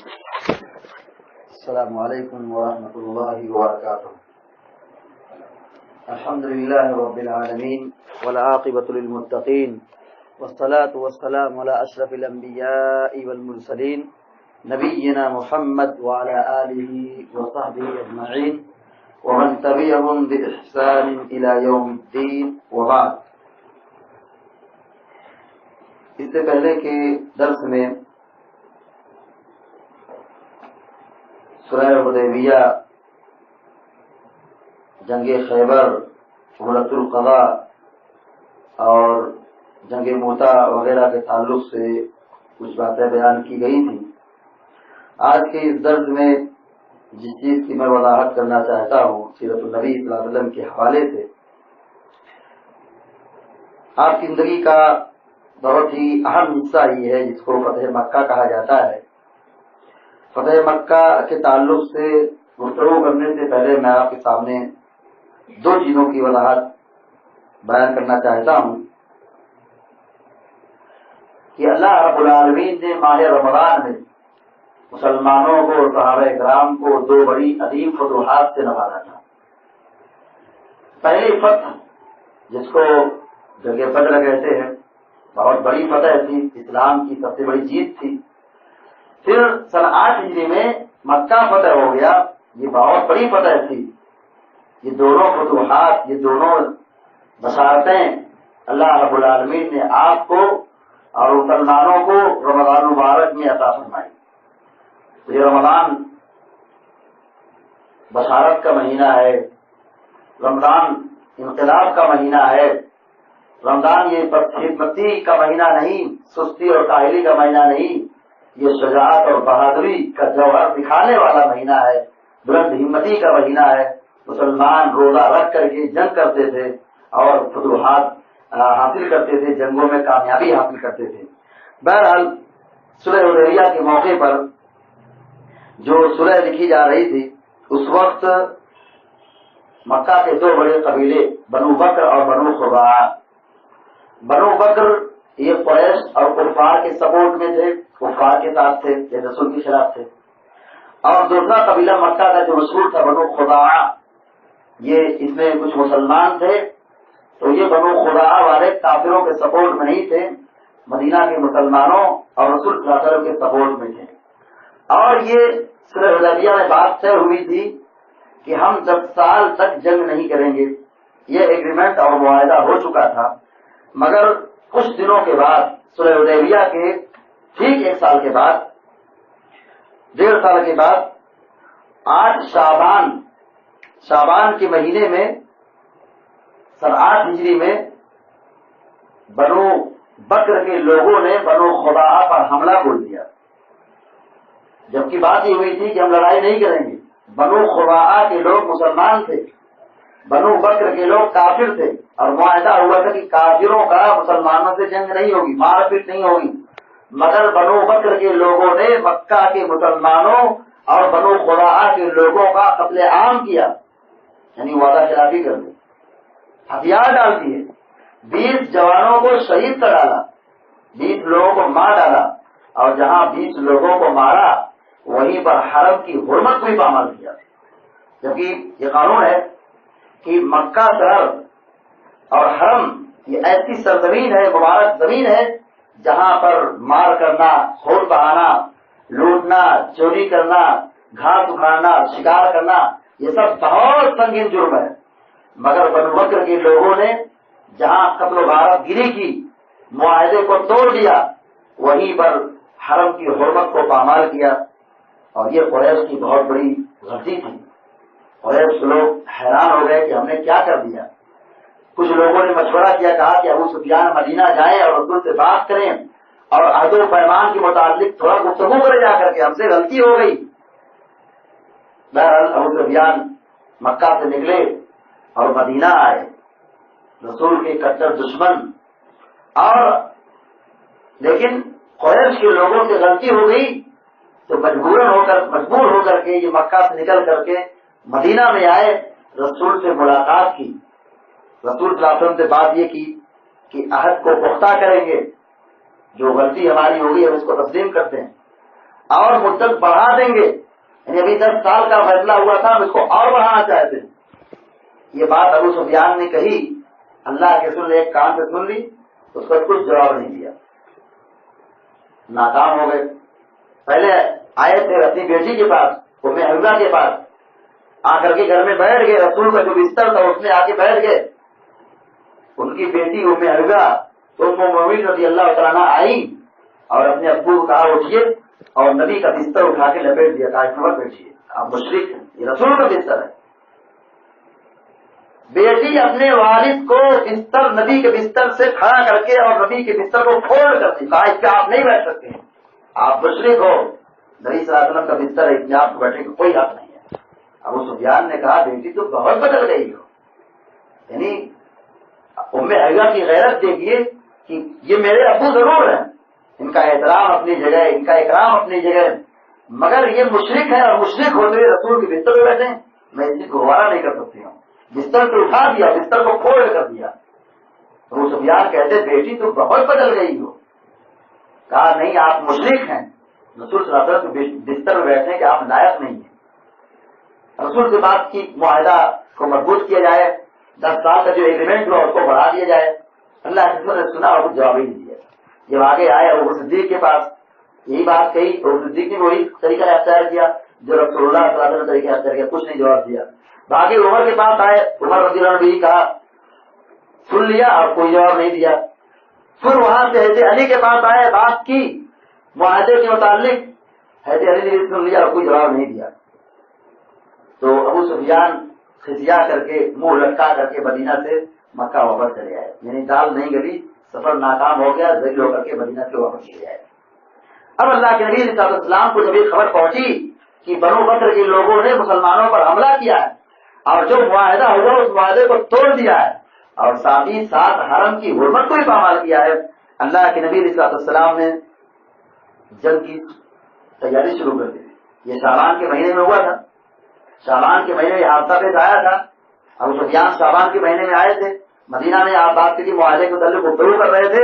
السلام علیکم ورحمۃ اللہ وبرکاتہ. الحمد للہ رب العالمین والعاقبۃ للمتقین والصلاة والسلام علی اشرف الانبیاء والمرسلین نبینا محمد وعلی آلہ وصحبہ اجمعین ومن تبعهم بإحسان الى یوم الدین وبعد. اس سے پہلے کے درس میں سورہ حدیبیہ، جنگ خیبر، عمرۃ القضاء اور جنگ موتا وغیرہ کے تعلق سے کچھ باتیں بیان کی گئی تھیں. آج کے اس درس میں جس چیز کی میں وضاحت کرنا چاہتا ہوں سیرت النبی صلی اللہ علیہ وسلم کے حوالے سے، آپ کی زندگی کا بہت ہی اہم حصہ یہ ہے جس کو فتح مکہ کہا جاتا ہے. فتح مکہ کے تعلق سے گفتگو کرنے سے پہلے میں آپ کے سامنے دو چیزوں کی وضاحت بیان کرنا چاہتا ہوں کہ اللہ رب العالمین نے ماہ رمضان میں مسلمانوں کو اور صحابہ کرام کو دو بڑی عظیم فتوحات سے نوازا تھا. پہلی فتح جس کو جنگ بدر کہتے ہیں، بہت بڑی فتح تھی، اسلام کی سب سے بڑی جیت تھی. پھر سن 8 ہجری میں مکہ فتح ہو گیا، یہ بہت بڑی فتح تھی. یہ دونوں فتوحات، یہ دونوں بشارتیں اللہ رب العالمین نے آپ کو اور مسلمانوں کو رمضان مبارک میں عطا فرمائی. تو یہ رمضان بشارت کا مہینہ ہے، رمضان انقلاب کا مہینہ ہے، رمضان یہ بدخدمتی کا مہینہ نہیں، سستی اور کاہلی کا مہینہ نہیں، یہ شجاعت اور بہادری کا جوہر دکھانے والا مہینہ ہے، بلند ہمتی کا مہینہ ہے. مسلمان روزہ رکھ کر کے جنگ کرتے تھے اور فتوحات حاصل کرتے تھے، جنگوں میں کامیابی حاصل کرتے تھے. بہرحال صلح حدیبیہ کے موقع پر جو صلح لکھی جا رہی تھی، اس وقت مکہ کے دو بڑے قبیلے بنو بکر اور بنو خزاعہ. بنو بکر یہ قریش اور کفار کے سپورٹ میں تھے، کفار کے ساتھ تھے، یہ رسول کے خلاف تھے. اور دوسرا قبیلہ مکہ کا جو مشہور تھا بنو خزاعہ، یہ اس میں کچھ مسلمان تھے. تو یہ بنو خزاعہ والے کافروں کے سپورٹ میں نہیں تھے، مدینہ کے مسلمانوں اور رسول صلی اللہ علیہ وسلم کے سپورٹ میں تھے. اور یہ صلح حدیبیہ میں بات طے ہوئی تھی کہ ہم 10 سال تک جنگ نہیں کریں گے. یہ ایگریمنٹ اور معاہدہ ہو چکا تھا. مگر کچھ دنوں کے بعد، صلح حدیبیہ کے ٹھیک 1 سال کے بعد، 1.5 سال کے بعد، 8 شعبان کے مہینے میں سن 8 ہجری میں بنو بکر کے لوگوں نے بنو خزاعہ پر حملہ بول دیا. جبکہ بات یہ ہوئی تھی کہ ہم لڑائی نہیں کریں گے. بنو خزاعہ کے لوگ مسلمان تھے، بنو بکر کے لوگ کافر تھے، اور معاہدہ ہوا تھا کہ کافروں کا مسلمانوں سے جنگ نہیں ہوگی، مار پیٹ نہیں ہوگی. مگر بنو بکر کے لوگوں نے مکہ کے مسلمانوں اور بنو خزاعہ کے لوگوں کا قتل عام کیا، یعنی وعدہ خلافی کر دی، ہتھیار ڈال دیے، 20 جوانوں کو شہید کر ڈالا، 20 لوگوں کو مار ڈالا. اور جہاں 20 لوگوں کو مارا وہیں پر حرم کی حرمت کو بھی پامال کیا. جبکہ یہ قانون ہے کہ مکہ شہر اور حرم یہ ایسی سرزمین ہے، مبارک زمین ہے، جہاں پر مار کرنا، خون بہانا، لوٹنا، چوری کرنا، گھاس اکھاڑنا، شکار کرنا، یہ سب بہت سنگین جرم ہے. مگر بنو بکر کے لوگوں نے جہاں قتل و غارت گیری کی، معاہدے کو توڑ دیا، وہیں پر حرم کی حرمت کو پامال کیا. اور یہ قریش کی بہت بڑی غلطی تھی. قریش لوگ حیران ہو گئے کہ ہم نے کیا کر دیا. کچھ لوگوں نے مشورہ کیا، کہا کہ ابو سفیان مدینہ جائیں اور رسول سے بات کریں اور عہد و پیمان کے متعلق تھوڑا گفتگو کرے، جا کر کے ہم سے غلطی ہو گئی. بہرحال ابو سفیان مکہ سے نکلے اور مدینہ آئے، رسول کے کٹر دشمن. اور لیکن قریش کے لوگوں سے غلطی ہو گئی تو مجبور ہو کر کے یہ مکہ سے نکل کر کے مدینہ میں آئے، رسول سے ملاقات کی. رسول صلی اللہ علیہ وسلم سے بات یہ کی کہ عہد کو پختہ کریں گے، جو غلطی ہماری ہوگی ہم اس کو تسلیم کرتے ہیں. اور مدت بڑھا دیں گے، یعنی ابھی 10 سال کا فیصلہ ہوا تھا، ہم اس کو اور بڑھانا چاہتے ہیں۔ یہ بات ابو سفیان نے کہی، اللہ کے رسول نے ایک کان سے سن لی، اس کو کچھ جواب نہیں دیا، ناکام ہو گئے۔ پہلے آئے تھے اپنی بیٹی کے پاس، ام حبیبہ کے پاس، آ کر کے گھر میں بیٹھ گئے، رسول کا جو بستر تھا اس میں آ کے بیٹھ گئے۔ ان کی بیٹی ام حبیبہ ام المؤمنین رضی اللہ تعالیٰ عنہا آئی اور اپنے ابو کو کہا اٹھیے، اور نبی کا بستر اٹھا کے لپیٹ دیا، کہا اس پر بیٹھیے، آپ مشرک ہیں، یہ رسول کا بستر ہے۔ بیٹی اپنے والد کو بستر، نبی کے بستر سے کھڑا کر کے اور نبی کے بستر کو فولڈ کر دی، کہا اس پہ آپ نہیں بیٹھ سکتے ہیں، آپ مشرک ہو، نبی صلی اللہ علیہ وسلم کا بستر ہے، اس میں آپ کو بیٹھنے کا کوئی حق نہیں ہے۔ ابو سفیان نے کہا بیٹی تو بہت بدل گئی ہو، یعنی ام حبیبہ کی غیرت دیکھیے کہ یہ میرے ابو ضرور ہیں، ان کا احترام اپنی جگہ، ان کا اکرام اپنی جگہ، مگر یہ مشرک ہے، اور مشرک ہوتے ہوئے رسول کے بستر پہ بیٹھے ہیں، میں اس چیز کو گوارا نہیں کر سکتی ہوں۔ بستر کو اٹھا دیا، بستر کو فولڈ کر دیا۔ ابو سفیان کہتے بیٹی تو بہت بدل گئی ہو، کہا نہیں آپ مشرک ہیں، رسول صلی اللہ علیہ وسلم کے بستر میں بیٹھنے کے آپ لائق نہیں ہیں۔ رسول کے بات کی معاہدہ کو مضبوط کیا جائے، 10 سال کا جو ایگریمنٹ ہوا اس کو بڑھا دیا جائے۔ اللہ کے رسول نے سنا اور کچھ جواب ہی نہیں دیا۔ جب آگے آئے ابو صدیق کے پاس، یہی بات کہی، ابو صدیق نے وہی طریقہ اختیار کیا جو رسول اللہ صلی اللہ علیہ وسلم نے طریقہ اختیار کیا، کچھ نہیں جواب دیا۔ باقی عمر کے پاس آئے، عمر رضی اللہ عنہ بھی کہا، سن لیا اور کوئی جواب نہیں دیا۔ پھر وہاں سے حضرت علی کے پاس آئے، بات کی معاہدے کے متعلق، حضرت علی نے بھی سن لیا اور کوئی جواب نہیں دیا۔ تو ابو سفیان خسیا کر کے، منہ لٹکا کر کے مدینہ سے مکہ واپس چلے آئے، یعنی دال نہیں گلی، سفر ناکام ہو گیا، ذلیل ہو کر کے مدینہ سے واپس چلے آئے۔ اب اللہ کے نبی صلی اللہ علیہ وسلم کو جب یہ خبر پہنچی کہ بنو بکر کے لوگوں نے مسلمانوں پر حملہ کیا ہے اور جو معاہدہ ہوا اس معاہدے کو توڑ دیا ہے اور ساتھ ہی ساتھ حرم کی حرمت کو بھی پامال کیا ہے، اللہ کے نبی صلی اللہ علیہ وسلم نے جنگ کی تیاری شروع کر دی۔ یہ شعبان کے مہینے میں ہوا تھا، شعبان کے مہینے میں حادثہ پیش آیا تھا، ابو سفیان شعبان کے مہینے میں آئے تھے، مدینہ میں آپ بات کی معاہدے کے متعلق گفتگو کر رہے تھے۔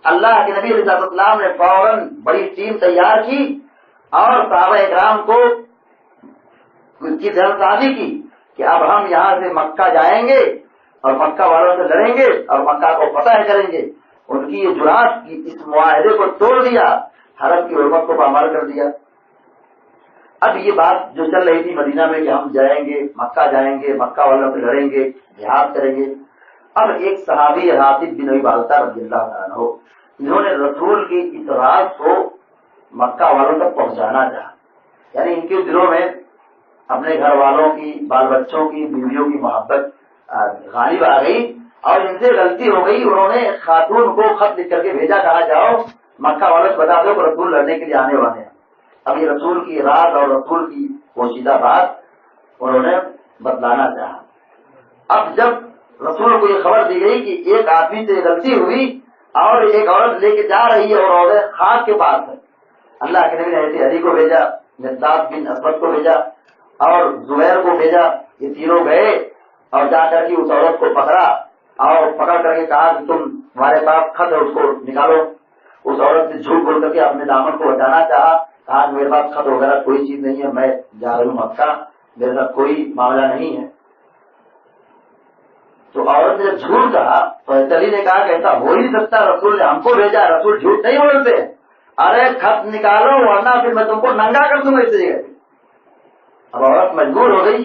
اللہ کے نبی صلی اللہ علیہ وسلم نے فوراً بڑی ٹیم تیار کی اور صحابہ اکرام کو کی دلسازی کی کہ اب ہم یہاں سے مکہ جائیں گے اور مکہ والوں سے لڑیں گے اور مکہ کو فتح کریں گے۔ ان کی یہ جرات کی اس معاہدے کو توڑ دیا، حرم کی حرمت کو پامال کر دیا۔ اب یہ بات جو چل رہی تھی مدینہ میں کہ ہم جائیں گے، مکہ جائیں گے، مکہ والوں سے لڑیں گے، جہاد کریں گے، اب ایک صحابی حاطب بن ابی بلتہ رضی اللہ تعالیٰ عنہ، انہوں نے رسول کی اطاعت کو مکہ والوں تک پہنچانا چاہا، یعنی ان کے دلوں میں اپنے گھر والوں کی، بال بچوں کی، بیویوں کی محبت غالب آ گئی اور ان سے غلطی ہو گئی۔ انہوں نے خاتون کو خط لکھ کر کے بھیجا، کہا جاؤ مکہ والوں سے بتا دو کہ رسول لڑنے کے لیے آنے والے ہیں۔ اب یہ رسول کی رات اور رسول کی پوشیدہ بات انہوں نے بتلانا چاہا۔ اب جب رسول کو یہ خبر دی گئی کہ ایک آدمی سے غلطی ہوئی اور ایک عورت لے کے جا رہی ہے اور عورت خاک کے پاس ہے، اللہ کے نبی نے حضرت علی کو بھیجا، مقداد بن اسود کو بھیجا اور زبیر کو بھیجا، یہ تینوں گئے اور جا کر کے اس عورت کو پکڑا اور پکڑ کر کے کہا کہ تمہارے پاس خط ہے اس کو نکالو۔ اس عورت نے جھوٹ بول کر کے اپنے دامن کو بچانا چاہا، کہا میرے پاس خط وغیرہ کوئی چیز نہیں ہے، میں جا رہی ہوں مکہ، میرے ساتھ کوئی معاملہ نہیں ہے۔ تو عورت نے جب جھوٹ کہا تو علی نے کہا کہ ایسا ہو ہی سکتا، رسول نے ہم کو بھیجا، رسول جھوٹ نہیں بولتے، ارے خط نکالو ورنہ پھر میں تم کو ننگا کر دوں گا اس جگہ۔ اب عورت مجبور ہو گئی،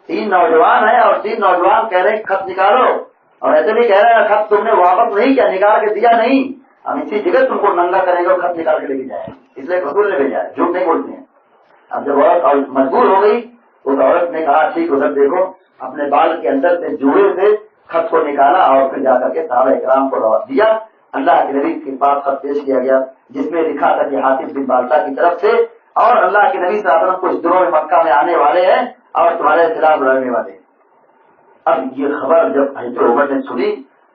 3 نوجوان ہیں اور 3 نوجوان کہہ رہے ہیں خط نکالو، اور ایسے بھی کہہ رہے ہیں خط تم نے واپس نہیں کیا، نکال کے دیا نہیں، ہم اسی جگہ تم کو ننگا کریں گے اور خط نکال کے لے کے جائیں، اس لیے رسول نے بھیجا ہے، جھوٹ نہیں بولتے ہیں۔ اب جب عورت مجبور ہو گئی، اس عورت نے کہا ٹھیک ادھر دیکھو، اپنے بال کے اندر سے جوڑے سے خط کو نکالا اور پھر جا کر کے صحابہ اکرام کو دیا۔ اللہ کے نبی کے پاس خط پیش کیا گیا جس میں لکھا تھا کہ حاطب بن بلتہ کی طرف سے، اور اللہ کے نبی صلی اللہ علیہ وسلم کچھ دنوں میں مکہ میں آنے والے ہیں اور تمہارے خلاف لڑنے والے ہیں۔ اب یہ خبر جب حضرت عمر نے سنی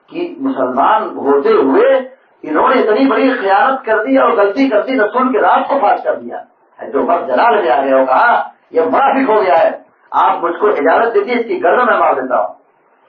کہ مسلمان ہوتے ہوئے انہوں نے اتنی بڑی خیانت کر دی اور غلطی کر دی، رسول کے راز کو فاش کر دیا، حضرت عمر جلال میں آ گئے اور کہا یہ منافق ہو گیا ہے، آپ مجھ کو اجازت دیجیے اس کی گردن میں مار دیتا ہوں۔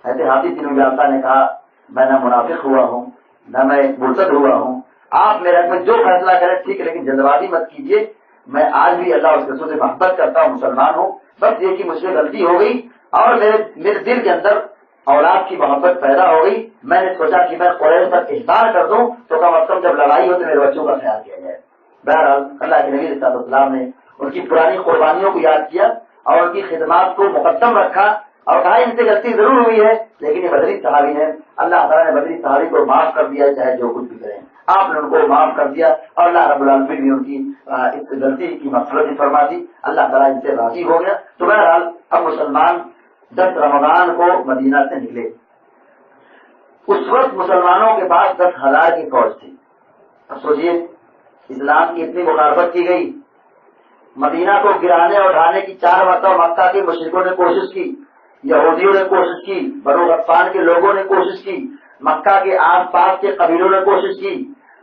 حضرت حاطب بن بلتہ نے کہا میں نہ منافق ہوا ہوں نہ میں مرتد ہوا ہوں، آپ میرے حق میں جو فیصلہ کریں ٹھیک ہے، لیکن جلد بازی مت کیجیے، میں آج بھی اللہ اس رسول سے محبت کرتا ہوں، مسلمان ہوں، بس یہ کہ مجھ سے غلطی ہو گئی اور میرے دل کے اندر اولاد کی محبت پیدا ہو گئی، میں نے سوچا کہ میں قریش پر احسان کر دوں تو کم از کم جب لڑائی ہو تو میرے بچوں کا خیال کیا جائے۔ بہرحال اللہ کے نبی صلی اللہ علیہ وسلم نے ان کی پرانی قربانیوں کو یاد کیا اور ان کی خدمات کو مقدم رکھا اور کہا ان سے غلطی ضرور ہوئی ہے لیکن یہ بدری صحابی ہے، اللہ تعالیٰ نے بدری صحابی کو معاف کر دیا، چاہے جو کچھ بھی کریں، آپ نے ان کو معاف کر دیا اور اللہ رب العالمین بھی ان کی اس غلطی کی مغفرت فرما دی، اللہ تعالیٰ ان سے راضی ہو گیا۔ تو بہرحال اب مسلمان 10 رمضان کو مدینہ سے نکلے، اس وقت مسلمانوں کے پاس 10,000 کی فوج تھی۔ اب سوچیے اسلام کی اتنی مخالفت کی گئی، مدینہ کو گرانے اور ڈھانے کی 4 مرتبہ مکہ کے مشرکوں نے کوشش کی، یہودیوں نے کوشش کی، بنو غطفان کے لوگوں نے کوشش کی، مکہ کے آس پاس کے قبیلوں نے کوشش کی،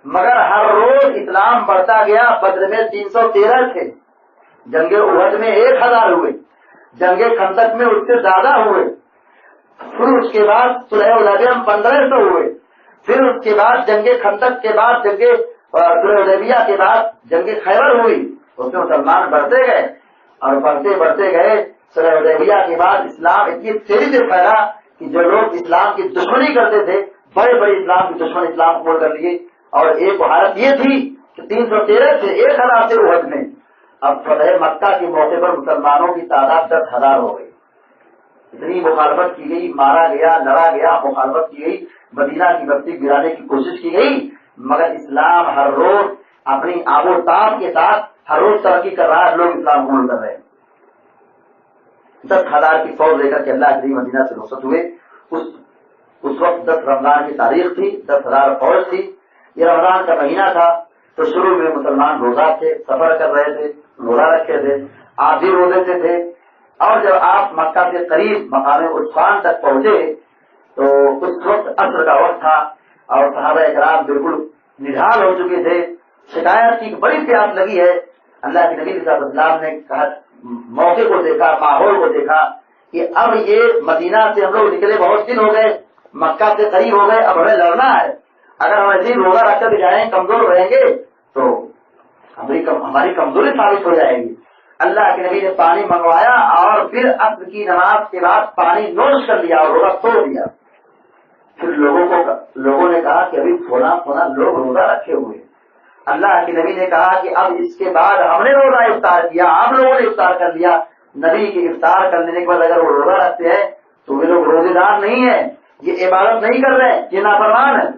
مگر ہر روز اسلام بڑھتا گیا۔ بدر میں 313 تھے، جنگ احد میں 1000 ہوئے، جنگ خندق میں اس سے زیادہ ہوئے، پھر اس کے بعد صلح حدیبیہ میں 1500 ہوئے، پھر اس کے بعد جنگ خندق کے بعد جنگ صلح حدیبیہ کے بعد جنگ خیبر ہوئی، اس میں مسلمان بڑھتے گئے اور بڑھتے بڑھتے گئے۔ صلح حدیبیہ کے بعد اسلام اتنی تیزی سے پھیلا کہ جو لوگ اسلام کی دشمنی کرتے تھے بڑے بڑے اسلام کی دشمن اسلام قبول کر لیے، اور ایک حالت یہ تھی کہ 313 سے 1000 سے احد میں، اب فتح مکہ کے موقع پر مسلمانوں کی تعداد 10,000 ہو گئی۔ اتنی مخالفت کی گئی، مارا گیا، لڑا گیا، مخالفت کی گئی، مدینہ کی بستی گرانے کی کوشش کی گئی، مگر اسلام ہر روز اپنی آب و تاب کے ساتھ ہر روز ترقی کر رہا ہے، لوگ اسلام قبول کر رہے ہیں۔ 10,000 کی فوج لے کر کے اللہ کے نبی مدینہ سے رخصت ہوئے۔ اس وقت 10 رمضان کی تاریخ تھی، 10,000 فوج تھی، یہ رمضان کا مہینہ تھا۔ تو شروع میں مسلمان روزہ تھے، سفر کر رہے تھے، روزہ رکھے تھے، آدھی روزے سے تھے، اور جب آپ مکہ کے قریب مقام عثمان تک پہنچے تو اس وقت عصر کا وقت تھا اور صحابہ کرام بالکل نڈھال ہو چکے تھے، شکایت کی بڑی پیاس لگی ہے۔ اللہ کے نبی صلی اللہ علیہ وسلم نے کہا، موقع کو دیکھا، ماحول کو دیکھا کہ اب یہ مدینہ سے ہم لوگ نکلے بہت دن ہو گئے، مکہ سے قریب ہو گئے، اب ہمیں لڑنا ہے، اگر ہم ایسے روزہ رکھ کر جائیں کمزور رہیں گے تو ہماری کمزوری ثابت ہو جائے گی۔ اللہ کے نبی نے پانی منگوایا اور پھر عصر کی نماز کے بعد پانی نوش کر لیا اور روزہ توڑ دیا۔ پھر لوگوں نے کہا کہ ابھی تھوڑا لوگ روزہ رکھے ہوئے، اللہ کے نبی نے کہا کہ اب اس کے بعد ہم نے روزہ افطار کیا، آپ لوگوں نے افطار کر لیا، نبی کے افطار کر لینے کے بعد اگر وہ روزہ رکھتے ہیں تو وہ لوگ روزے دار نہیں ہیں، یہ عبادت نہیں کر رہے، یہ نافرمان ہے،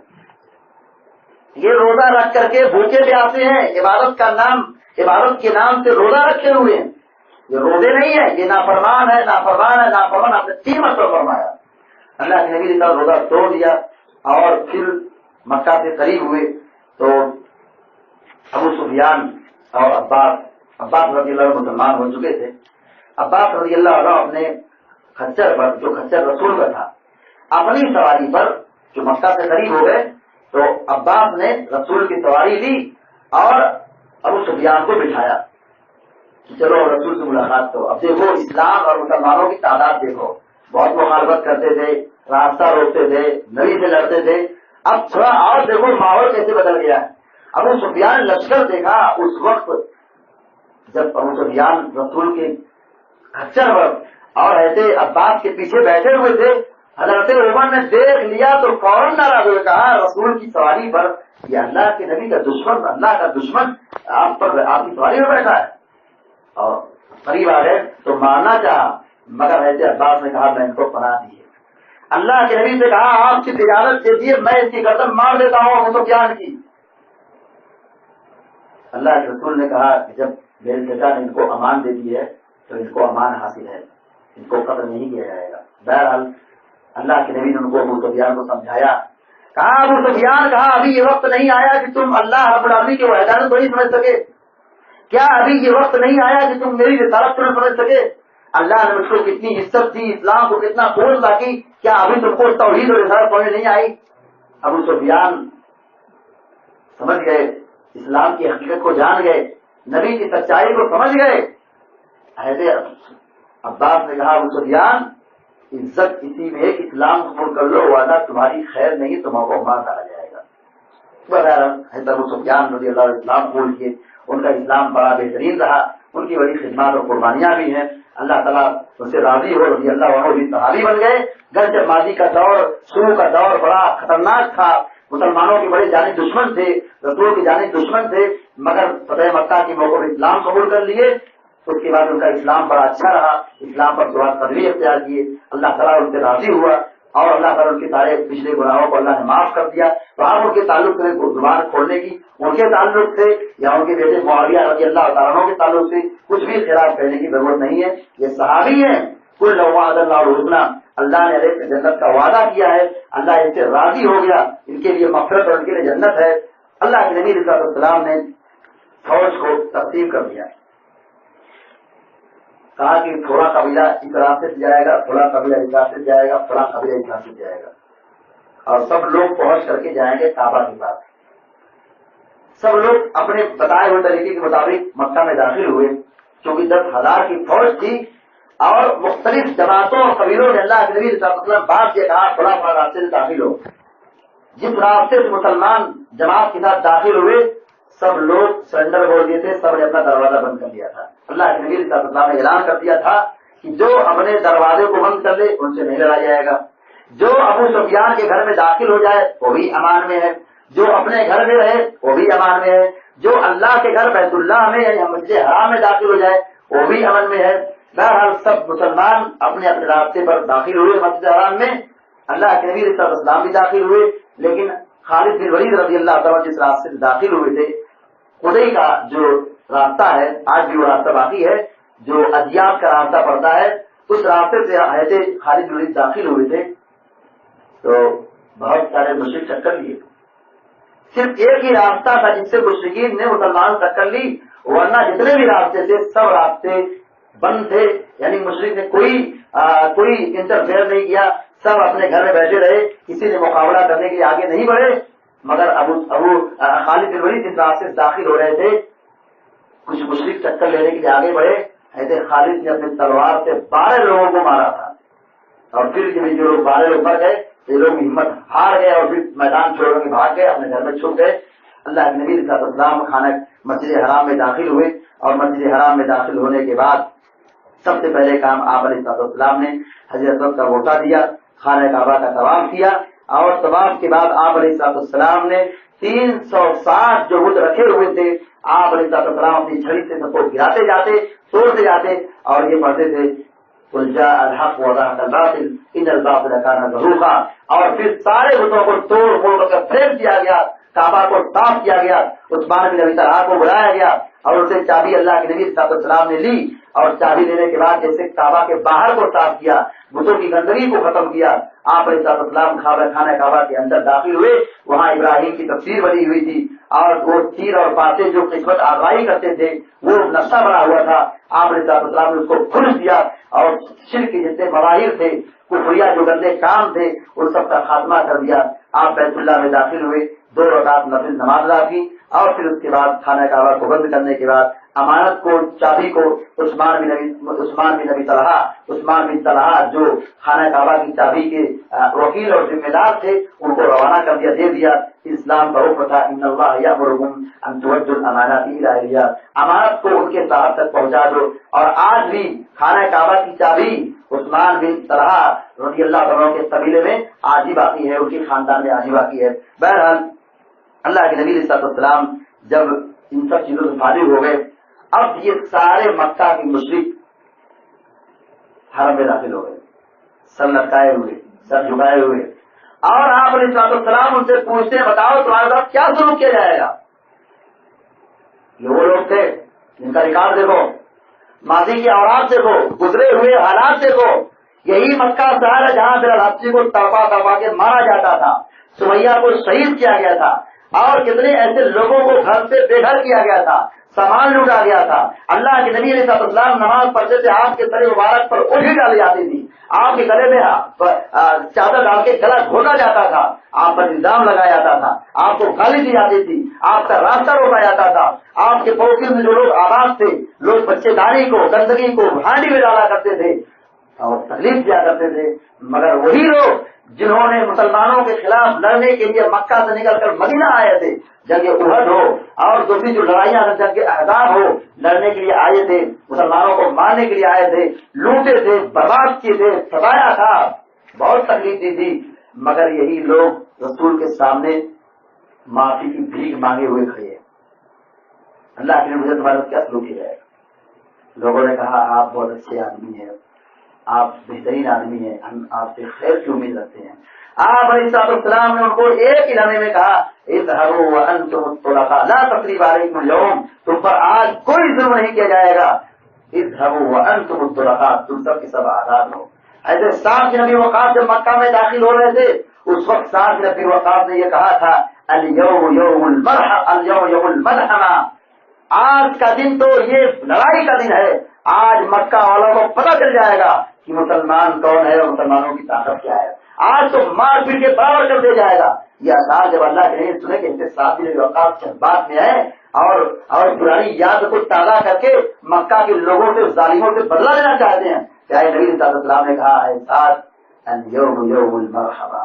یہ روزہ رکھ کر کے بھوکے پیاسے ہیں، عبادت کے نام سے روزہ رکھے ہوئے ہیں، یہ روزے نہیں ہے، یہ نافرمان ہے، نافرمان ہے، نافرمان۔ آپ نے 3 مرتبہ فرمایا۔ اللہ کے نبی نے روزہ توڑ دیا اور پھر مکہ سے قریب ہوئے تو ابو سفیان اور عباس رضی اللہ عنہ مسلمان ہو چکے تھے۔ عباس رضی اللہ عنہ اپنے خچر پر، جو خچر رسول کا تھا، اپنی سواری پر جو مکہ سے قریب ہو گئے تو عباس نے رسول کی سواری لی اور ابو سفیان کو بٹھایا کہ چلو رسول سے ملاقات کرو۔ اب دیکھو اسلام اور مسلمانوں کی تعداد دیکھو، بہت مخالفت کرتے تھے، راستہ روکتے تھے، نبی سے لڑتے تھے، اب تھوڑا اور دیکھو ماحول کیسے بدل گیا ہے۔ ابو سفیان لشکر دیکھا اس وقت جب ابو سفیان رسول کے خچر پر اور ایسے عباس کے پیچھے بیٹھے ہوئے تھے، حضرت عمر نے دیکھ لیا تو فوراً ناراض ہوئے، کہا رسول کی سواری پر یہ اللہ کے نبی کا دشمن، اللہ کا دشمن آپ کی سواری میں بیٹھا ہے، اور قریب آ گئے تو مارنا چاہا، مگر ایسے عباس نے کہا میں ان کو پناہ دی ہے۔ اللہ کے نبی سے کہا آپ کی اجازت دے دیے میں اس کی گردن مار دیتا ہوں ابو سفیان کی۔ اللہ کے رسول نے کہا کہ جب میرے چچا نے ان کو امان دے دی ہے تو ان کو امان حاصل ہے، ان کو قتل نہیں کیا جائے گا۔ بہرحال اللہ کے نبی نے ان کو ابو سفیان کو سمجھایا، کہا ابو سفیان، کہا ابھی یہ وقت نہیں آیا کہ تم اللہ رب العالمین کی وحدانیت کو نہیں سمجھ سکے، کیا ابھی یہ وقت نہیں آیا کہ تم میری رسالت کو نہ سمجھ سکے؟ اللہ نے مجھ کو کتنی عزت دی، اسلام کو کتنا قبول کی، کیا ابھی تم کو توحید اور رسالت سمجھ نہیں آئی؟ ابو سفیان سمجھ گئے، اسلام کی حقیقت کو جان گئے، نبی کی سچائی کو سمجھ گئے۔ ایسے عباس نے کہا ابو سفیان عزت اسی میں ہے کہ اسلام قبول کر لو، وعدہ تمہاری خیر نہیں تمہوں کو مار ڈالا جائے گا۔ بہرحال حضرت ابو سفیان رضی اللہ عنہ اسلام قبول کیے، ان کا اسلام اسلام بڑا بہترین رہا، ان کی بڑی خدمات اور قربانیاں بھی ہیں، اللہ تعالیٰ ان سے راضی ہو، رضی اللہ عنہ بھی صحابی بن گئے۔ گرچہ ماضی کا دور، شروع کا دور بڑا خطرناک تھا، مسلمانوں کے بڑے جانب دشمن تھے، رسول کی جانب دشمن تھے، مگر فتح مکہ کے موقع پر اسلام قبول کر لیے، اس کے بعد ان کا اسلام بڑا اچھا رہا، اسلام پر سواد قدمی اختیار کیے، اللہ تعالیٰ ان سے راضی ہوا، اور اللہ تعالیٰ ان کے سارے پچھلے گناہوں کو اللہ نے معاف کر دیا۔ تو آپ ان کے تعلق سے زبان کھولنے کی، ان کے تعلق سے یا ان کے بیٹے معاویہ رضی اللہ تعالیٰ عنہ کے تعلق سے کچھ بھی خلاف کہنے کی ضرورت نہیں ہے، یہ صحابی ہیں۔ کل وعد اللہ الحسنی، اللہ نے علیہ جنت کا وعدہ کیا ہے، اللہ ان سے راضی ہو گیا، ان کے لیے مغفرت اور ان کے لیے جنت ہے۔ اللہ کے نبی صلی اللہ علیہ وسلم نے فوج کو تقسیم کر دیا، کہا کہ تھوڑا قبیلہ اس راستے سے جائے گا، تھوڑا قبیلہ اس راستے سے جائے گا، تھوڑا قبیلہ اس راستے سے جائے گا، اور سب لوگ پہنچ کر کے جائیں گے کعبہ کے پاس۔ سب لوگ اپنے بتائے ہوئے طریقے کے مطابق مکہ میں داخل ہوئے، چونکہ 10,000 کی فوج تھی، اور مختلف جماعتوں اور قبیلوں نے اللہ کے نبی صلی اللہ علیہ وسلم بات سے کہا تھوڑا تھوڑا راستے سے داخل ہو۔ جس راستے سے مسلمان جماعت کے ساتھ داخل ہوئے، سب لوگ سرنڈر بول دیے تھے، سب نے اپنا دروازہ بند کر لیا تھا۔ اللہ کے نبی صلی اللہ علیہ وسلم نے اعلان کر دیا تھا کہ جو اپنے دروازے کو بند کر لے ان سے نہیں لڑا جائے گا، جو ابو سفیان کے گھر میں داخل ہو جائے وہ بھی امان میں ہے، جو اپنے گھر میں رہے وہ بھی امان میں ہے، جو اللہ کے گھر بیت اللہ میں یا مسجد حرام میں داخل ہو جائے وہ بھی امن میں ہے۔ بہرحال سب مسلمان اپنے اپنے راستے پر داخل ہوئے مسجد حرام میں، اللہ کے نبی صلی اللہ علیہ وسلم بھی داخل ہوئے، لیکن خالد بن ولید رضی اللہ تعالیٰ جس راستے سے داخل ہوئے تھے، خدئی کا جو راستہ ہے، آج بھی وہ راستہ باقی ہے جو ادیاب کا راستہ پڑتا ہے، اس راستے سے حضرت خالد بن ولید داخل ہوئے تھے، تو بہت سارے مشرک ٹکر لیے۔ صرف ایک ہی راستہ تھا جس سے مشرکین نے مسلمان ٹکر لی، ورنہ جتنے بھی راستے تھے سب راستے بند تھے، یعنی مشرک نے کوئی انٹرفیئر نہیں کیا، سب اپنے گھر میں بیٹھے رہے، کسی نے مقابلہ کرنے کے لیے آگے نہیں بڑھے۔ مگر ابو خالد بن ولید جس راستے سے داخل ہو رہے تھے، کچھ مشرک چکر لینے کے لیے آگے بڑھے، حضرت خالد نے اپنی تلوار سے 12 لوگوں کو مارا تھا، اور پھر جو لوگ 12 لوگ مر گئے، یہ لوگ ہمت ہار گئے اور پھر میدان چھوڑ کے بھاگ گئے، اپنے گھر میں چھپ گئے۔ اللہ کے نبی صلی اللہ علیہ وسلم خانہ مسجد حرام میں داخل ہوئے، اور مسجد حرام میں داخل ہونے کے بعد سب سے پہلے کام آپ علیہ السلام نے حضرت کا غوطہ دیا، خانہ کعبہ کا طواف کیا، اور طواف کے بعد آپ علیہ السلام نے 360 جو بت رکھے ہوئے تھے، آپ علیہ السلام اپنی چھڑی سے سب کو گراتے جاتے، توڑتے جاتے، اور یہ پڑھتے تھے قل جاء الحق وزهق الباطل ان الباطل كان زهوقا، اور پھر سارے بتوں کو توڑ پھوڑ کر پھینک دیا گیا، کعبہ کو صاف کیا گیا، عثمان بن ابی طلحہ کو بلایا گیا، اور اسے چابی اللہ کے نبی صلی اللہ علیہ وسلم نے لی، اور چابی لینے کے بعد جیسے کعبہ کے باہر کو صاف کیا، بتوں کی گندگی کو ختم کیا، آپ علیہ السلام خانہ کعبہ کے اندر داخل ہوئے، وہاں ابراہیم کی تفسیر بنی ہوئی تھی، اور وہ تیر اور پاتے جو قسمت آزمائی کرتے تھے وہ نقشہ بنا ہوا تھا، آپ علیہ السلام نے اس کو کھل دیا، اور شرک کے جتنے مظاہر تھے، کفریہ جو گندے کام تھے، ان سب کا خاتمہ کر دیا۔ آپ بیت اللہ میں داخل ہوئے، 2 رکعت نفل نماز ادا کی، اور پھر اس کے بعد خانہ کعبہ کو بند کرنے کے بعد امانت کو، چابی کو عثمان بن طلحہ جو خانہ کعبہ کی چابی کے وکیل اور ذمہ دار تھے، ان کو روانہ کر دیا، دے دیا۔ اسلام کا حکم تھا ان اللہ یأمرکم ان تؤدوا الامانات الی اہلہا، امانت کو ان کے صاحب تک پہنچا دو، اور آج بھی خانہ کعبہ کی چابی عثمان بن طلحہ رضی اللہ عنہ کے قبیلے میں آج ہی باقی ہے، ان کے خاندان میں آج ہی باقی ہے۔ بہرحال اللہ کے نبی صلی اللہ علیہ وسلم جب ان سب چیزوں سے فارغ ہو گئے، اب یہ سارے مکہ کے مشرک حرم میں داخل ہو گئے، سر لٹکائے ہوئے، سر جھکائے ہوئے، اور آپ علیہ السلام ان سے پوچھتے ہیں بتاؤ تمہارے ساتھ کیا سلوک کیا جائے گا؟ یہ وہ لوگ تھے جن کا ریکارڈ دیکھو، ماضی کے اوراق دیکھو، گزرے ہوئے حالات دیکھو، یہی مکہ شہر ہے جہاں بلال حبشی کو تڑپا کے مارا جاتا تھا، سمیہ کو شہید کیا گیا تھا، اور کتنے ایسے لوگوں کو گھر سے بے گھر کیا گیا تھا، سامان لوٹا گیا تھا۔ اللہ کے نبی علیہ السلام نماز پڑھتے تھے، آپ کے سر مبارک پر اونگلی ڈالی جاتی تھی، آپ کے گلے میں چادر ڈال کے گلا گھونٹا جاتا تھا، آپ پر الزام لگایا جاتا تھا، آپ کو گالی دی جاتی تھی، آپ کا راستہ روکا جاتا تھا، آپ کے پڑوسی میں جو لوگ آباد تھے، لوگ بچے دانی کو، گندگی کو ہانڈی میں ڈالا کرتے تھے اور تکلیف دیا کرتے تھے، مگر وہی لوگ جنہوں نے مسلمانوں کے خلاف لڑنے کے لیے مکہ سے نکل کر مدینہ آئے تھے، جنگ احد ہو اور دوسری جو لڑائیاں جنگ احزاب ہو، لڑنے کے لیے آئے تھے، مسلمانوں کو مارنے کے لیے آئے تھے، لوٹے تھے، برباد کیے تھے، ستایا تھا، بہت تکلیف دی تھی، مگر یہی لوگ رسول کے سامنے معافی کی بھیک مانگے ہوئے کھڑے ہیں۔ اللہ کے مجھے تمہارا کیا سلوک کیا جائے؟ لوگوں نے کہا آپ بہت اچھے آدمی ہیں، آپ بہترین آدمی ہیں، ہم آپ سے خیر کی امید رکھتے ہیں۔ آپ علیہ السلام نے ان کو ایک ہی لمحے میں کہا اذهبوا وانتم الطلقاء لا تثريب عليكم اليوم، تم پر آج کوئی ظلم نہیں کیا جائے گا، اذهبوا وانتم الطلقاء، تم سب کے سب آزاد ہو۔ ایسے سعد بن ابی وقاص جب مکہ میں داخل ہو رہے تھے، اس وقت سعد بن ابی وقاص نے یہ کہا تھا اليوم يوم الملحمہ، آج کا دن تو یہ لڑائی کا دن ہے، آج مکہ والوں کو پتہ چل جائے گا کہ مسلمان کون ہے اور مسلمانوں کی طاقت کیا ہے، آج تو مار پیٹ کے برابر کر دیا جائے گا۔ یہ آثار جب اللہ کے نہیں سنے کہ ان کے ساتھ بھی اوقات جذبات میں ہے اور پرانی یاد کو تازہ کر کے مکہ کے لوگوں سے ظالموں سے بدلہ لینا چاہتے ہیں، چاہے نبی صلی اللہ علیہ وسلم نے کہا ہے ساتھ اليوم یوم المرحمہ،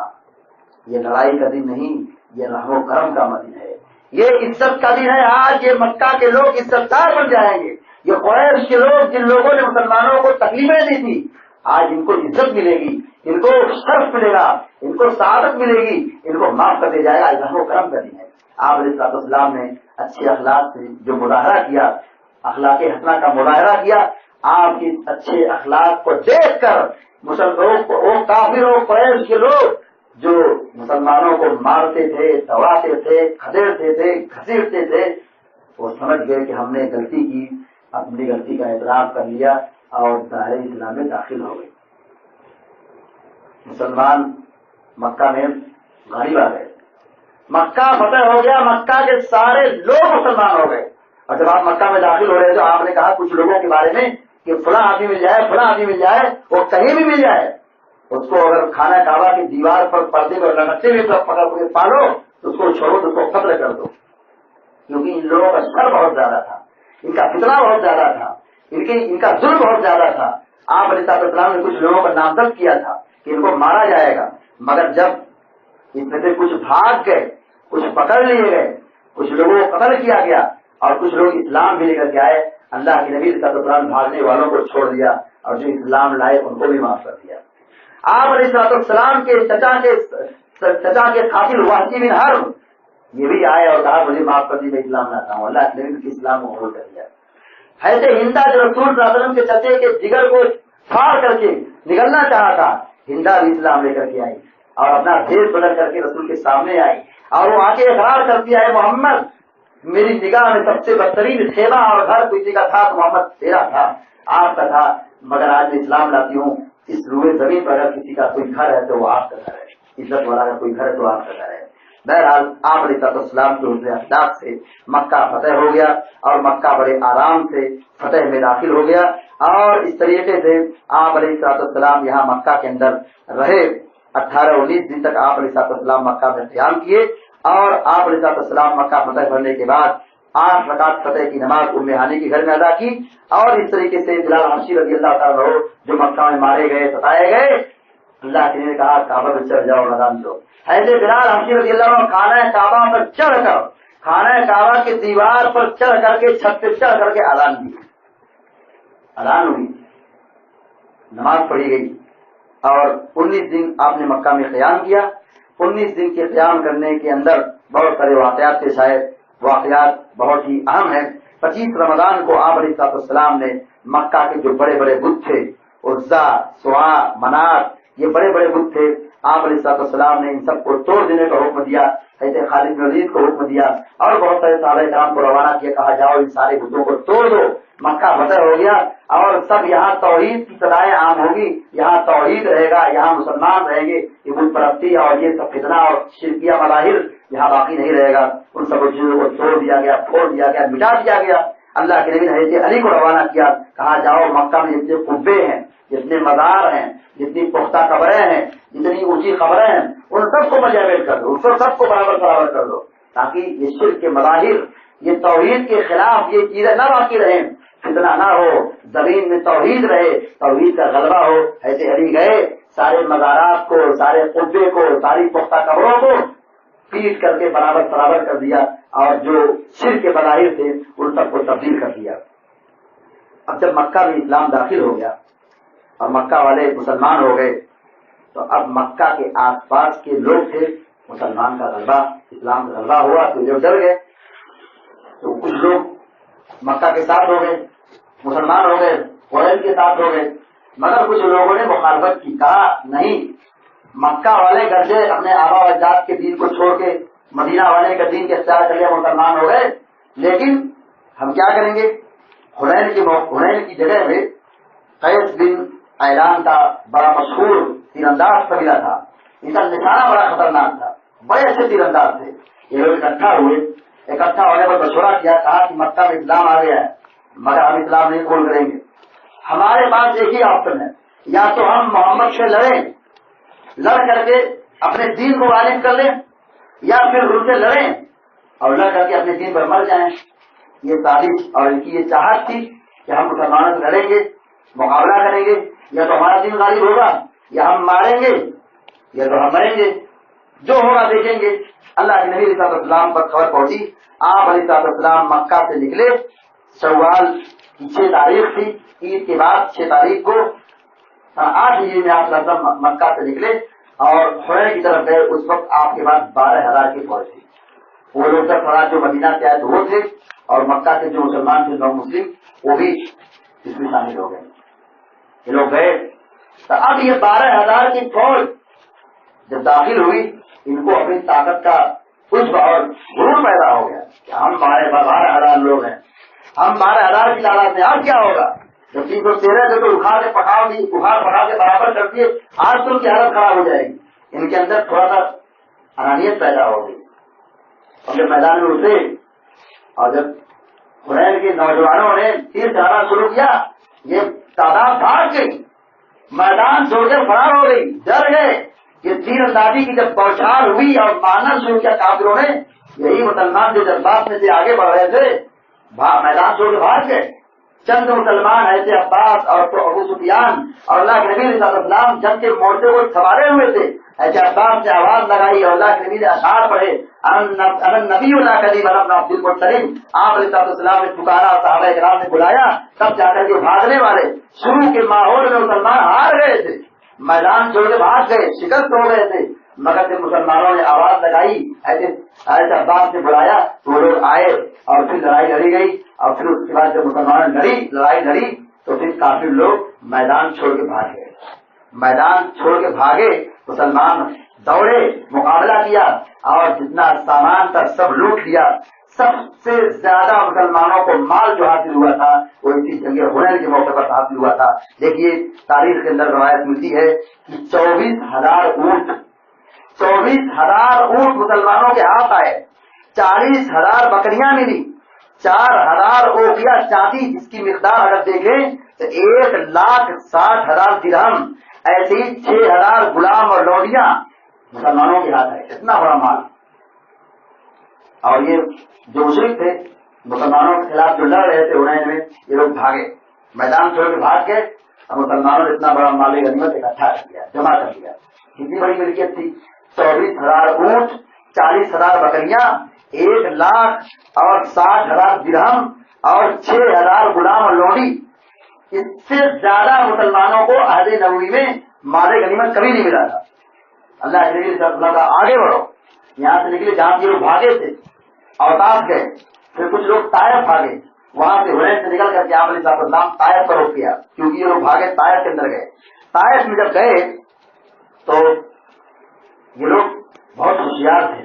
یہ لڑائی کا دن نہیں، یہ رحم و کرم کا دن ہے، یہ عزت کا دن ہے، آج یہ مکہ کے لوگ عزت دار بن جائیں گے، یہ قریش کے لوگ جن لوگوں نے مسلمانوں کو تکلیفیں دی تھی آج ان کو عزت ملے گی، ان کو شرف ملے گا، ان کو سعادت ملے گی، ان کو معاف کر دیا جائے گا، رحم و کرم کا دن ہے۔ آپ علیہ السلام نے اچھے اخلاق سے جو مظاہرہ کیا، اخلاق حسنہ کا مظاہرہ کیا، آپ کے اچھے اخلاق کو دیکھ کر مسلمانوں کافروں قریش کے لوگ جو مسلمانوں کو مارتے تھے، دوڑاتے تھے، کھدیڑتے تھے، گھسیٹتے تھے، وہ سمجھ گئے کہ ہم نے غلطی کی، اپنی غلطی کا اعتراف کر لیا اور دائرہ اسلام میں داخل ہو گئے۔ مسلمان مکہ میں غالب آ گئے، مکہ فتح ہو گیا، مکہ کے سارے لوگ مسلمان ہو گئے، اور جب آپ مکہ میں داخل ہو رہے تو آپ نے کہا کچھ لوگوں کے بارے میں کہ فلاں آدمی مل جائے، فلاں آدمی مل جائے، وہ کہیں بھی مل جائے، اس کو اگر خانہ کعبہ کی دیوار پر پردے پر لٹکتے ہوئے پکڑ کے پالو تو اس کو چھوڑو، تو اس کو قتل کر دو، کیونکہ ان لوگوں کا شر بہت زیادہ تھا، ان کا فتنہ بہت زیادہ تھا، ان کا ظلم بہت زیادہ تھا۔ آپ علیہ السلام نے کچھ لوگوں کا نامزد کیا تھا کہ ان کو مارا جائے گا، مگر جب اس میں سے کچھ بھاگ گئے، کچھ پکڑ لیے گئے، کچھ لوگوں کو قتل کیا گیا اور کچھ لوگ اسلام بھی لے کر کے آئے، اللہ کے نبی صلی اللہ علیہ وسلم بھاگنے والوں کو چھوڑ دیا اور جو اسلام لائے ان کو بھی معاف کر دیا۔ آپ علیہ السلام کے چچا کے قاتل واحد بن حرب یہ بھی آئے اور کہا مجھے معاف کر دی، میں اسلام لاتا ہوں، اللہ کے نبی اسلام کو قبول کر دیا۔ ایسے ہندا جو رسول صلی اللہ علیہ وسلم کے چچے کے جگر کو پھاڑ کر کے نکلنا چاہا تھا، ہندا بھی اسلام لے کر کے آئی اور اپنا بھیس بدل کر کے رسول کے سامنے آئی اور وہ آ کے اقرار کرتی ہے محمد میری نگاہ میں سب سے بدترین خیمہ اور گھر کسی کا تھا تو محمد تیرا تھا، آپ کا تھا، مگر آج میں اسلام لاتی ہوں، اس روئے زمین پر اگر کسی کا کوئی گھر ہے تو وہ آپ کا گھر ہے، عزت والا اگر کوئی گھر ہے تو آپ کا گھر ہے۔ بہرحال آپ علیہ السلام کے حسن اخلاق سے مکہ فتح ہو گیا اور مکہ بڑے آرام سے فتح میں داخل ہو گیا، اور اس طریقے سے آپ علیہ السلام یہاں مکہ کے اندر رہے، 18-19 دن تک آپ علیہ السلام مکہ میں قیام کیے، اور آپ علیہ السلام مکہ فتح کرنے کے بعد 8 رکعت فتح کی نماز ام ہانی کے گھر میں ادا کی، اور اس طریقے سے بلال حبشی رضی اللہ تعالیٰ عنہ جو مکہ میں مارے گئے، ستائے گئے، اللہ کے نے کہا کعبہ پر چڑھ جاؤ اذان دو، ایسے بلال حبشی رضی اللہ عنہ خانہ کعبہ پر چڑھ کر، خانہ کعبہ کی دیوار پر چڑھ کر کے، چھت پہ چڑھ کر کے اذان دی، اذان ہوئی، نماز پڑھی گئی، اور 19 دن آپ نے مکہ میں قیام کیا۔ 19 دن کے قیام کرنے کے اندر بہت سارے واقعات پیش آئے، واقعات بہت ہی اہم ہیں۔ 25 رمضان کو آپ علیہ السلام نے مکہ کے جو بڑے بڑے بت تھے، عزا، سوا، منات، یہ بڑے بڑے بت تھے، آپ علیہ السلام نے ان سب کو توڑ دینے کا حکم دیا، ایسے خالد بن ولید کو حکم دیا اور بہت سارے صحابہ کرام کو روانہ کیا، کہا جاؤ ان سارے بتوں کو توڑ دو۔ مکہ فتح ہو گیا اور سب یہاں توحید کی صدائیں عام ہوگی، یہاں توحید رہے گا، یہاں مسلمان رہیں گے، یہ بت پرستی اور یہ سب فتنہ اور شرکیہ مظاہر یہاں باقی نہیں رہے گا۔ ان سب چیزوں کو توڑ دیا گیا، پھوڑ دیا گیا، مٹا دیا گیا۔ اللہ کے نبی نے حضرت علی کو روانہ کیا، کہا جاؤ مکہ میں جتنے قبے ہیں، جتنے مزار ہیں، جتنی پختہ قبریں ہیں، جتنی اونچی قبریں ہیں، ان سب کو مجاوید کر دو، ان سب کو برابر کر دو، تاکہ یہ شرک کے مظاہر، یہ توحید کے خلاف یہ چیزیں نہ باقی رہیں، فتنہ نہ ہو، زمین میں توحید رہے، توحید کا غلبہ ہو۔ ایسے علی گئے، سارے مزارات کو، سارے قبے کو، ساری پختہ قبروں کو پیٹ کر کے برابر کر دیا، اور جو شرک کے بظاہر تھے ان سب کو تبدیل کر دیا۔ اب جب مکہ میں اسلام داخل ہو گیا اور مکہ والے مسلمان ہو گئے، تو اب مکہ کے آس پاس کے لوگ تھے، مسلمان کا غلبہ، اسلام کا غلبہ ہوا تو لوگ ڈر گئے، تو کچھ لوگ مکہ کے ساتھ ہو گئے، مسلمان ہو گئے، قریش کے ساتھ ہو گئے، مگر کچھ لوگوں نے مخالفت کی، کہا نہیں، مکہ والے گرجے اپنے آبا و اجداد کے دین کو چھوڑ کے مدینہ والے کے دین کے اختیار کر لیا، مسلمان ہو گئے، لیکن ہم کیا کریں گے؟ حنین کی جگہ میں قیس بن اعلان کا بڑا مشہور تیر انداز قبیلہ تھا، ان کا نشانہ بڑا خطرناک تھا، بڑے اچھے تیر انداز تھے۔ یہ لوگ اکٹھا ہوئے، اکٹھا ہونے پر مشورہ کیا، کہا کہ مکہ میں اسلام آ گیا ہے مگر ہم اسلام نہیں قبول کریں گے، ہمارے پاس ایک ہی آپشن ہے، یا تو ہم محمد سے لڑیں، لڑ کر کے اپنے دین کو غالب کر لیں، یا پھر ان سے لڑیں اور لڑ کر کے اپنے دین پر مر جائیں۔ یہ تعریف اور ان کی یہ چاہت تھی کہ ہم مسلمانوں سے لڑیں گے، مقابلہ کریں گے، یا تو ہمارا دین غالب ہوگا، یا ہم ماریں گے، یا تو ہم مریں گے، جو ہوگا دیکھیں گے۔ اللہ کے نبی علیہ السلام پر خبر پہنچی، آپ علیہ السلام مکہ سے نکلے، شوال کی 6 تاریخ تھی، عید کے بعد 6 تاریخ کو 8 ہجری میں آپ مکہ سے نکلے اور حنین کی طرف گئے۔ اس وقت آپ کے پاس 12,000 کی فوج تھی، وہ لوگ 10,000 جو مدینہ سے آئے وہ تھے، اور مکہ کے جو مسلمان تھے، 9 مسلم، وہ بھی اس میں شامل ہو گئے۔ یہ لوگ گئے تو اب یہ 12,000 کی فوج جب داخل ہوئی، ان کو اپنی طاقت کا عجب اور غرور پیدا ہو گیا کہ ہم 12,000 لوگ ہیں، ہم 12,000 کی تعداد میں آج کیا ہوگا؟ جب 313 جو اکھاڑ کے پکا کے برابر کر دیے، آج تو ان کی حالت خراب ہو جائے گی۔ ان کے اندر تھوڑا سا انانیت پیدا ہو گئی، اور جب میدان میں اترے اور جب حنین کے نوجوانوں نے تیر چلانا شروع کیا، یہ تعداد بھاگ گئی، میدان چھوڑ کر فرار ہو گئی، ڈر گئے۔ یہ تیر اندازی کی جب بوچھار ہوئی اور مارنا شروع کیا کافروں نے، یہی مسلمان جو جذبات میں سے آگے بڑھ رہے تھے میدان چھوڑ کے بھاگ گئے۔ چند مسلمان ایسے عباس اور ابو سفیان اور اللہ کے نبی علیہ السلام جنگ کے مورچے کو سنبھالے ہوئے تھے، ایسے عباس نے آواز لگائی اور اللہ کے نبی نے اشعار پڑھے، نبی اللہ کریم عبد المطلب، آپ علیہ السلام نے پکارا، صحابہ کرام نے بلایا، تب جا کر کے بھاگنے والے شروع کے ماحول میں مسلمان ہار گئے تھے، میدان چھوڑ کے بھاگ گئے، شکست ہو گئے تھے، مگر جب مسلمانوں نے آواز لگائی، ایسے عباس نے بلایا تو وہ لوگ آئے اور پھر لڑائی لڑی گئی، اور پھر اس کے بعد جب مسلمانوں نے لڑائی لڑی تو پھر کافی لوگ میدان چھوڑ کے بھاگ گئے، میدان چھوڑ کے بھاگے، مسلمان دوڑے، مقابلہ کیا اور جتنا سامان تھا سب لوٹ لیا۔ سب سے زیادہ مسلمانوں کو مال جو حاصل ہوا تھا وہ اسی جنگ حنین کے موقع پر حاصل ہوا تھا۔ دیکھیے تاریخ کے اندر روایت ملتی ہے کہ 24,000 اونٹ مسلمانوں کے ہاتھ آئے، 40,000 بکریاں ملی، 4,000 اوقیہ چاندی جس کی مقدار اگر دیکھیں تو 1,60,000 درہم، ایسے ہی 6,000 غلام اور لوڈیاں مسلمانوں کے ہاتھ آئے، اتنا بڑا مال۔ اور یہ جو مشرک تھے مسلمانوں کے خلاف جو لڑ رہے تھے حنین میں، یہ لوگ بھاگے، میدان چھوڑ کے بھاگ کے، اور مسلمانوں نے اتنا بڑا مال غنیمت اکٹھا کر دیا، جمع کر دیا۔ کتنی بڑی ملکیت تھی، 24,000 اونٹ، 40,000 بکریاں، 1,60,000 درہم اور 6,000 غلام اور لوڈی۔ اس سے زیادہ مسلمانوں کو عہد نبوی میں مال غنیمت کبھی نہیں ملا تھا۔ اللہ کے نبی صلی اللہ علیہ وسلم کا آگے بڑھو، یہاں سے نکلے جہاں یہ لوگ بھاگے تھے، اوتاف گئے، پھر کچھ لوگ طائف بھاگے، وہاں سے حنین سے نکل کر کے آپ علیہ السلام طائف پر رخ کیا، کیونکہ یہ لوگ بھاگے طائف کے اندر گئے۔ طائف میں جب گئے تو یہ لوگ بہت ہوشیار تھے،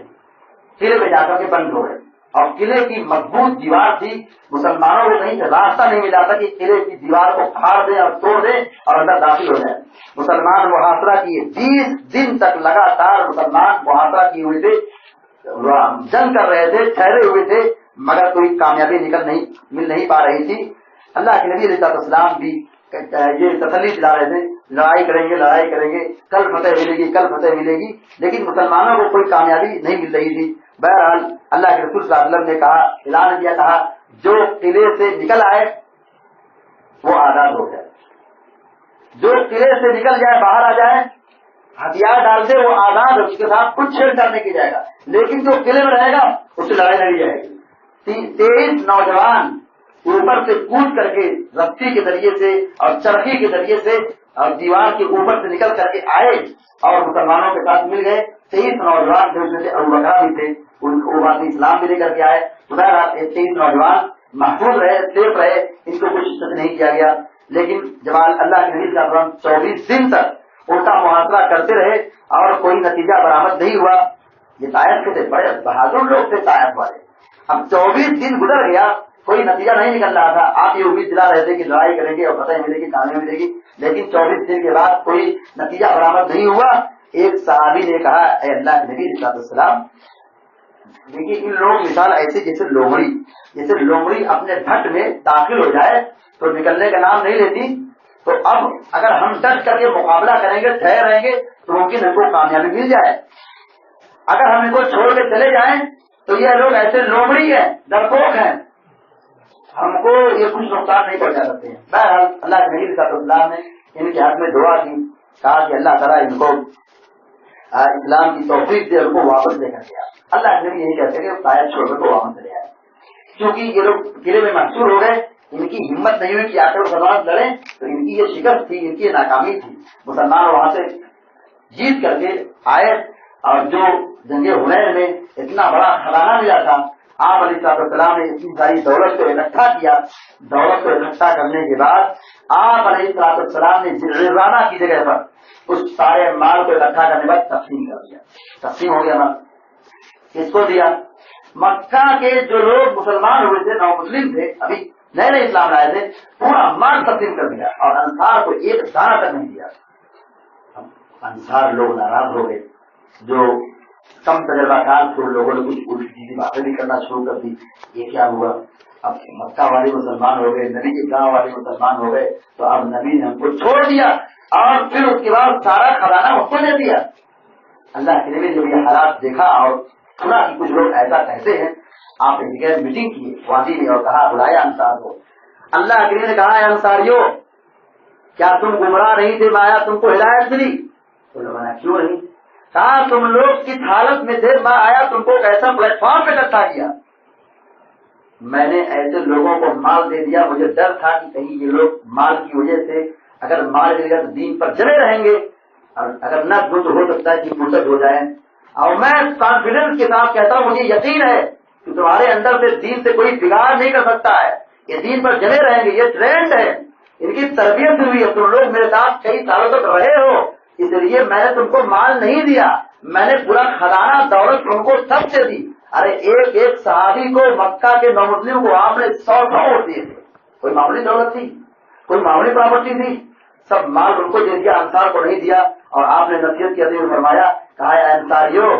قلعے میں جا کر کے بند ہو گئے، اور قلعے کی مضبوط دیوار تھی، مسلمانوں کو کہیں سے راستہ نہیں ملا تھا کہ قلعے کی دیوار کو پھاڑ دیں اور توڑ دیں اور اندر داخل ہو جائیں۔ مسلمان محاصرہ کیے، 20 دن تک لگاتار مسلمان محاصرہ کیے ہوئے تھے، جنگ کر رہے تھے، ٹھہرے ہوئے تھے، مگر کوئی کامیابی مل نہیں پا رہی تھی۔ اللہ کے نبی علیہ السلام بھی یہ تسلی دلا رہے تھے، لڑائی کریں گے، کل فتح ملے گی، کل فتح ملے گی، لیکن مسلمانوں کو کوئی کامیابی نہیں مل رہی تھی۔ بہرحال اللہ کے رسول صلی اللہ علیہ وسلم نے کہا، اعلان کیا، کہا جو قلعے سے نکل آئے وہ آزاد ہو جائے. جو قلعے سے نکل جائے باہر آ جائے ہتھیار ڈال دے وہ آزاد ہے, اس کے ساتھ کچھ چھیڑ چھاڑ نہیں کی جائے گا. لیکن جو قلعے میں رہے گا اس سے لڑائی لڑی جائے گی. 23 نوجوان اوپر سے کود کر کے رسی کے ذریعے سے اور چرخی کے ذریعے سے اور دیوار کے اوپر سے نکل کر کے آئے اور مسلمانوں کے ساتھ مل گئے. 23 نوجوان تھے, اس میں سے ابو بکر بھی تھے, وہ بات اسلام بھی لے کر کے آئے. خدا رات 23 نوجوان محفوظ رہے, سیف رہے, ان کو کچھ شک نہیں کیا گیا. لیکن جب اللہ کے نبی صلی اللہ علیہ وسلم 24 دن تک ان کا محاصرہ کرتے رہے اور کوئی نتیجہ برآمد نہیں ہوا. یہ طائف کے تھے, بڑے بہادر لوگ تھے طائف والے. اب 24 دن گزر گیا, کوئی نتیجہ نہیں نکل رہا تھا. آپ یہ امید دلا رہے تھے کہ لڑائی کریں گے اور فتح ملے گی, کامیابی ملے گی. لیکن 24 دن کے بعد کوئی نتیجہ برآمد نہیں ہوا. ایک صحابی نے کہا, اے اللہ کے نبی صلی اللہ علیہ وسلم, دیکھیے ان لوگ مثال ایسے جیسے لومڑی اپنے بھٹ میں داخل ہو جائے تو نکلنے کا نام نہیں لیتی. تو اب اگر ہم ڈٹ کر کے مقابلہ کریں گے, ٹھہر رہیں گے, تو ممکن ہم کو کامیابی مل جائے. اگر ہم ان کو چھوڑ کے چلے جائیں تو یہ لوگ ایسے لومڑی ہیں, ڈرپوک ہیں, ہم کو یہ کچھ نقصان نہیں پہنچا سکتے ہیں. بہرحال اللہ کے نبی صلی اللہ علیہ وسلم نے ان کے حق میں دعا کی, کہا کہ اللہ تعالیٰ ان کو اسلام کی توفیق دے, ان کو واپس لے کر گیا. اللہ کے نبی یہی کہتے ہیں کہ شاید چھوڑ کر کو واپس لے آئے, کیونکہ یہ لوگ قلعے میں محصور ہو گئے. ان کی ہمت نہیں ہوئی کہ آ کر مسلمان لڑیں, تو ان کی یہ شکست تھی, ان کی یہ ناکامی تھی. مسلمان وہاں سے جیت کر کے آئے اور جو جنگ حنین میں اتنا بڑا خزانہ ملا تھا, آپ علیہ السلام نے اتنی ساری دولت کو اکٹھا کیا. دولت کو اکٹھا کرنے کے بعد آپ علیہ السلام نے جعرانہ کی جگہ پر اس سارے مال کو اکٹھا کرنے کے بعد تقسیم کر دیا. تقسیم ہو گیا نا, کس کو دیا؟ مکہ کے جو لوگ مسلمان ہوئے تھے, نو مسلم تھے, ابھی نئے نئے اسلام لائے تھے, پورا مال تقسیم کر دیا اور انصار کو ایک دانہ تک نہیں دیا. انصار لوگ ناراض ہو گئے. جو کم تجربہ کار تھے لوگوں نے کچھ الٹی سیدھی باتیں بھی کرنا شروع کر دی. یہ کیا ہوا؟ اب مکہ والے مسلمان ہو گئے, نبی کے گاؤں والے مسلمان ہو گئے, تو اب نبی نے ہم کو چھوڑ دیا اور پھر اس کے بعد سارا خزانہ اس کو دے دیا. اللہ کے نبی نے جب یہ حالات دیکھا اور سنا کہ کچھ لوگ ایسا کہتے ہیں, آپ نے جگہ میٹنگ کی وادی میں اور کہا, بلایا انصار کو. اللہ کے نبی نے کہا, انصاریو کیا تم گمراہ نہیں تھے, میں آیا تم کو ہدایت ملی؟ تو لوگوں نے کیوں نہیں؟ کہا تم لوگ کس حالت میں تھے, میں آیا تم کو ایسا پلیٹ فارم پہ اکٹھا کیا. میں نے ایسے لوگوں کو مال دے دیا, مجھے ڈر تھا کہ کہیں یہ لوگ مال کی وجہ سے اگر مال ملے گا تو دین پر جمے رہیں گے, اور اگر نہ تو ہو سکتا ہے کہ مرتد ہو جائیں. اور میں کانفیڈنس کے ساتھ کہتا ہوں, مجھے یقین ہے کہ تمہارے اندر سے دین سے کوئی بگاڑ نہیں کر سکتا ہے, یہ دین پر جمے رہیں گے, یہ ٹرینڈ ہے, ان کی تربیت ہوئی ہے, تم لوگ میرے ساتھ کئی سالوں تک رہے ہو, اس لیے میں نے تم کو مال نہیں دیا, میں نے پورا خزانہ دولت تم کو سب سے دی. ارے ایک ایک صحابی کو, مکہ کے نو مسلم کو آپ نے 100 ووٹ دیے تھے. کوئی معمولی دولت تھی, کوئی معمولی پراپرٹی تھی, سب مال ان کو دے دیا, انصار کو نہیں دیا. اور آپ نے نصیحت کرتے ہوئے فرمایا, کہا اے انصاریو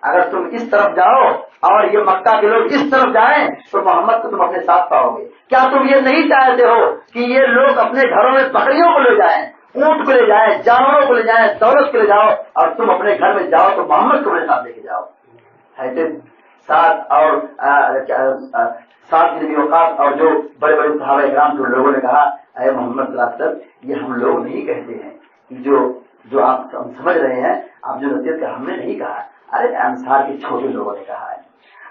اگر تم اس طرف جاؤ اور یہ مکہ کے لوگ اس طرف جائیں تو محمد کو تم اپنے ساتھ پاؤ گے. کیا تم یہ نہیں چاہتے ہو کہ یہ لوگ اپنے گھروں میں بکریوں کو لے جائیں, اونٹ کو لے جائیں, جانوروں کو لے جائیں, دولت کو لے جاؤ, اور تم اپنے گھر میں جاؤ تو محمد کو اپنے ساتھ لے کے جاؤ؟ ایسے سات دن اوقات اور جو بڑے بڑے صحابہ اکرام کے لوگوں نے کہا, اے محمد صلی اللہ علیہ وسلم یہ ہم لوگ نہیں کہتے ہیں, جو آپ سمجھ رہے ہیں, آپ جو نصیحت کا ہم نے نہیں کہا, ارے انصار کے چھوٹے لوگوں نے کہا ہے.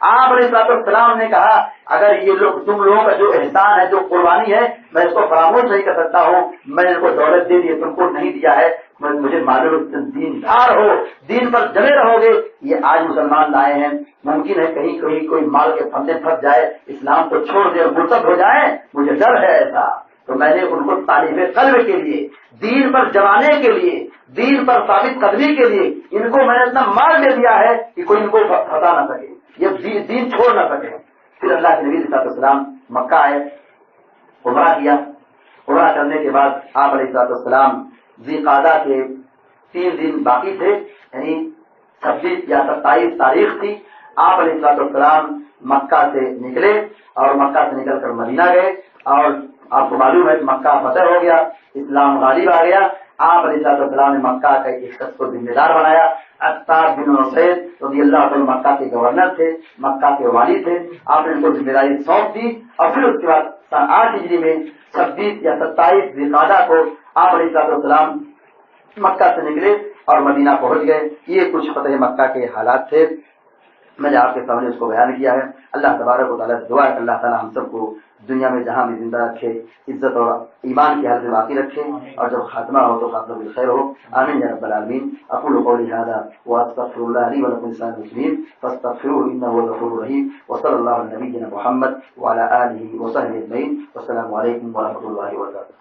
آپ علیہ السلام نے کہا, اگر یہ لوگ تم لوگوں کا جو احسان ہے, جو قربانی ہے, میں اس کو فراموش نہیں کر سکتا ہوں. میں نے ان کو دولت دے دی, تم کو نہیں دیا ہے, مجھے معلوم تم دیندار ہو, دین پر جمے رہو گے. یہ آج مسلمان لائے ہیں, ممکن ہے کہیں کہیں کوئی مال کے پھندے پھنس جائے, اسلام کو چھوڑ دے اور مرتد ہو جائے, مجھے ڈر ہے ایسا. تو میں نے ان کو طالب قلب کے لیے, دین پر جمانے کے لیے, دین پر ثابت قدمی کے لیے ان کو میں نے اتنا مال دے دیا ہے کہ کوئی ان کو پھنسا نہ سکے, یہ دین چھوڑ نہ سکے. پھر اللہ کے نبی صلی اللہ علیہ وسلم مکہ آئے, عمرہ کیا. عمرہ کرنے کے بعد آپ علیہ السلام ذی قعدہ کے 3 دن باقی تھے, یعنی 26 یا 27 تاریخ تھی. آپ علیہ السلام مکہ سے نکلے اور مکہ سے نکل کر مدینہ گئے, اور آپ کو معلوم ہے کہ مکہ فتح ہو گیا, اسلام غالب آ گیا. آپ علیہ السلام نے مکہ کا ایک شخص کو ذمہ دار بنایا. عتاب بن اسید رضی اللہ عنہ مکہ کے گورنر تھے, مکہ کے والی تھے. آپ نے ان کو ذمہ داری سونپ دی اور پھر اس کے بعد سن 8 ہجری میں 26 یا 27 ذی القعدہ کو آپ علیہ السلام مکہ سے نکلے اور مدینہ پہنچ گئے. یہ کچھ فتح مکہ کے حالات تھے, میں نے آپ کے سامنے اس کو بیان کیا ہے. اللہ تبارک و تعالیٰ سے دعا ہے کہ اللہ تعالیٰ ہم سب کو دنیا میں جہاں بھی زندہ رکھے, عزت اور ایمان کی حالت میں باقی رکھے, اور جب خاتمہ ہو تو خاتمہ بالخیر ہو. آمین یا رب العالمین. اقول قولی هذا واستغفر الله لي ولكم لسائر المسلمين فاستغفروه انه هو الغفور الرحيم. وصلى الله على نبينا محمد وعلى اله وصحبه اجمعين. والسلام عليكم ورحمة الله وبركاته.